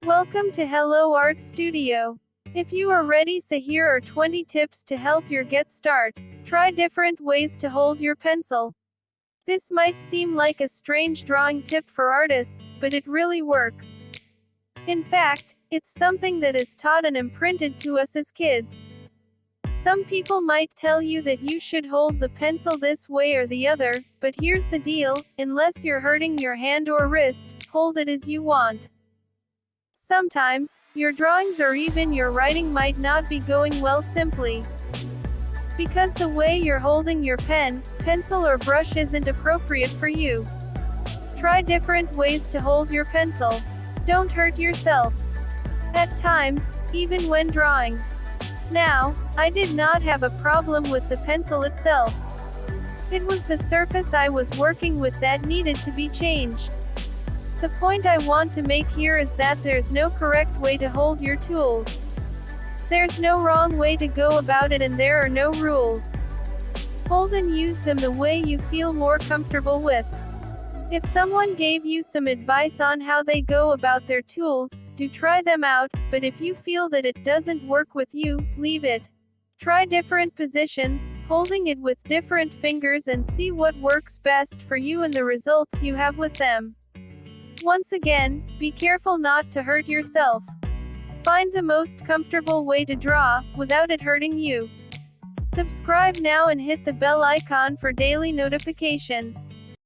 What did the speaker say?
Welcome to Hello Art Studio. If you are ready, so here are 20 tips to help you get start. Try different ways to hold your pencil. This might seem like a strange drawing tip for artists, but it really works. In fact, it's something that is taught and imprinted to us as kids. Some people might tell you that you should hold the pencil this way or the other, but here's the deal: unless you're hurting your hand or wrist, hold it as you want. Sometimes, your drawings or even your writing might not be going well simply because the way you're holding your pen, pencil or brush isn't appropriate for you. Try different ways to hold your pencil. Don't hurt yourself. At times, even when drawing. Now, I did not have a problem with the pencil itself. It was the surface I was working with that needed to be changed. The point I want to make here is that there's no correct way to hold your tools. There's no wrong way to go about it, and there are no rules. Hold and use them the way you feel more comfortable with. If someone gave you some advice on how they go about their tools, do try them out, but if you feel that it doesn't work with you, leave it. Try different positions, holding it with different fingers, and see what works best for you and the results you have with them. Once again, be careful not to hurt yourself. Find the most comfortable way to draw, without it hurting you. Subscribe now and hit the bell icon for daily notification.